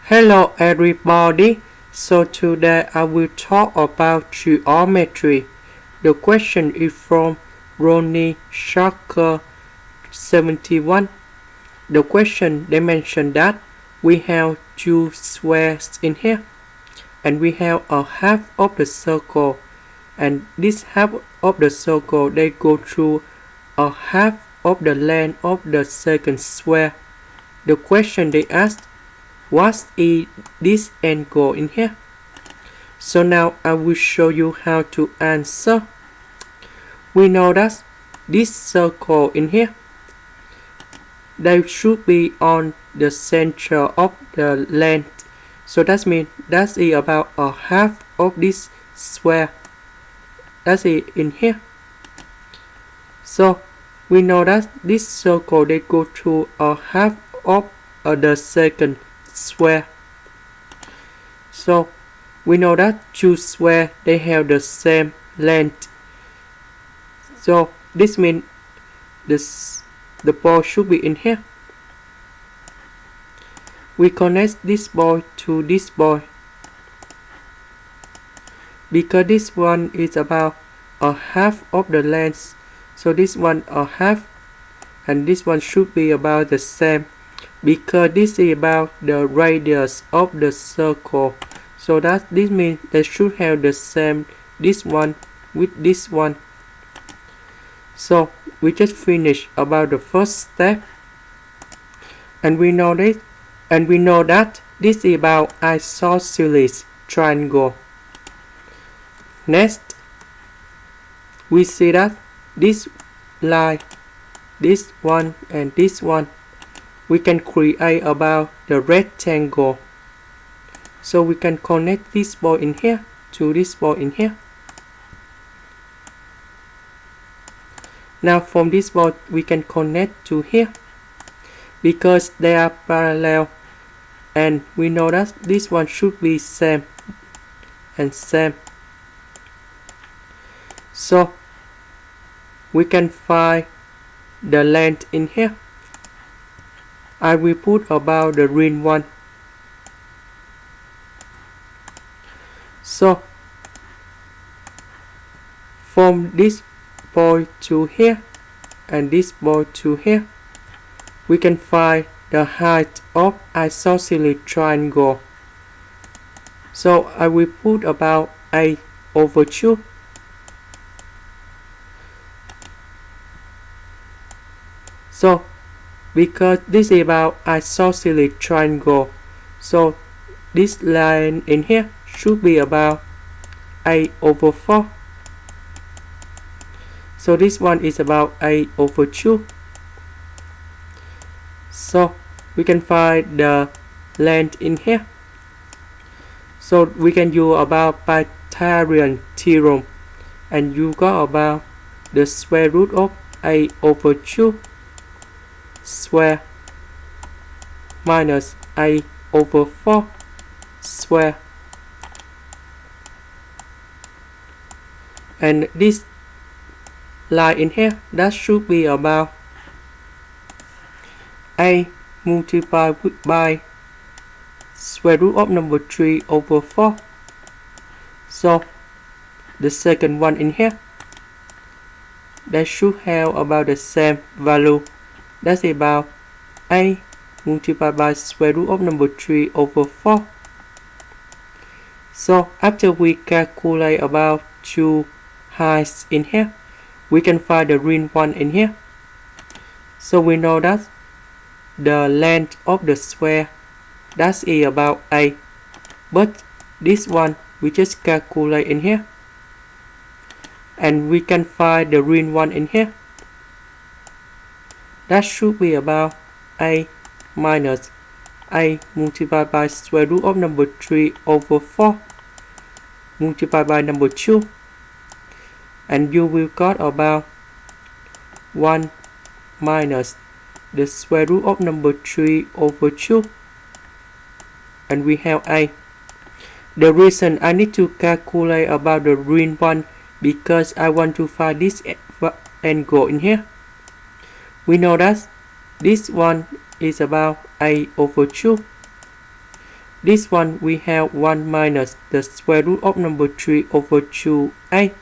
Hello everybody, so today I will talk about geometry. The question is from RonySarker71. The question they mentioned that we have two squares in here and we have a half of the circle, and this half of the circle they go through a half of the length of the second square. The question they asked, what is this angle in here? So now I will show you how to answer. We know that this circle in here, they should be on the center of the length. So that means that is about a half of this square. That's it in here. So we know that this circle they go through a half of the second square. So we know that two squares they have the same length. So this means the ball should be in here. We connect this ball to this ball because this one is about a half of the length. So this one a half and this one should be about the same, because this is about the radius of the circle. So that this means they should have the same, this one with this one. So we just finished about the first step, and we know this, and we know that this is about isosceles triangle. Next, we see that this line, this one and this one, we can create about the rectangle. So we can connect this ball in here to this ball in here. Now from this ball we can connect to here because they are parallel, and we know that this one should be same and same. So we can find the length in here. I will put about the green one. So from this point to here and this point to here, we can find the height of isosceles triangle. So I will put about a over 2. So because this is about isosceles triangle, so this line in here should be about a over 4. So this one is about a over 2. So we can find the length in here. So we can use about Pythagorean theorem, and you got about the square root of a over 2 square minus a over 4 square, and this line in here that should be about a multiplied by square root of number 3 over 4. So the second one in here, that should have about the same value. That's about a multiplied by square root of number 3 over 4. So after we calculate about two heights in here, we can find the green one in here. So we know that the length of the square, that is about a, but this one we just calculate in here, and we can find the green one in here. That should be about a minus a multiplied by square root of number 3 over 4 multiplied by number 2, and you will got about 1 minus the square root of number 3 over 2, and we have a. The reason I need to calculate about the green one because I want to find this angle in here. We know that this one is about a over 2. This one we have 1 minus the square root of number 3 over 2a.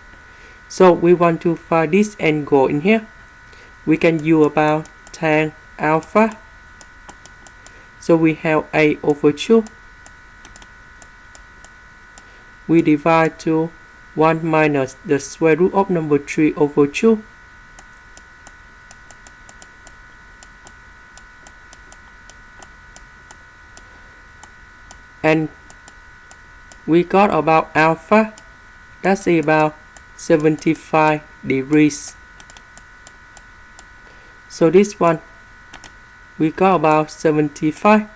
So we want to find this angle in here. We can use about tan alpha. So we have a over 2. We divide to 1 minus the square root of number 3 over 2. And we got about alpha, that's about 75 degrees. So this one, we got about 75.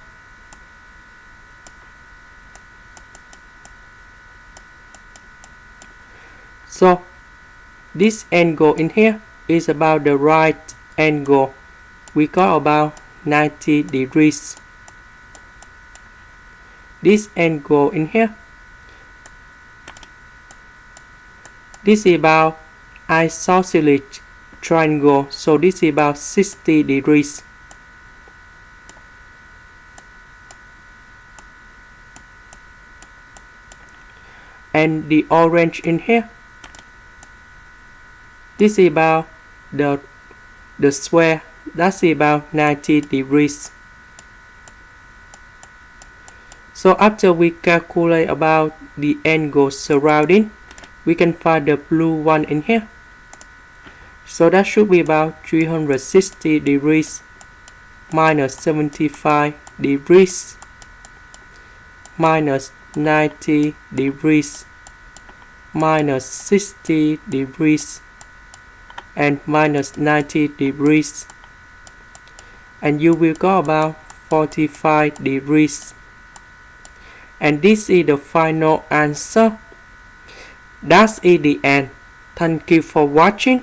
So this angle in here is about the right angle. We got about 90 degrees. This angle in here, this is about isosceles triangle, so this is about 60 degrees. And the orange in here, this is about the square, that's about 90 degrees. So after we calculate about the angle surrounding, we can find the blue one in here. So that should be about 360 degrees minus 75 degrees minus 90 degrees minus 60 degrees and minus 90 degrees, and you will go about 45 degrees. And this is the final answer. That's it, the end. Thank you for watching.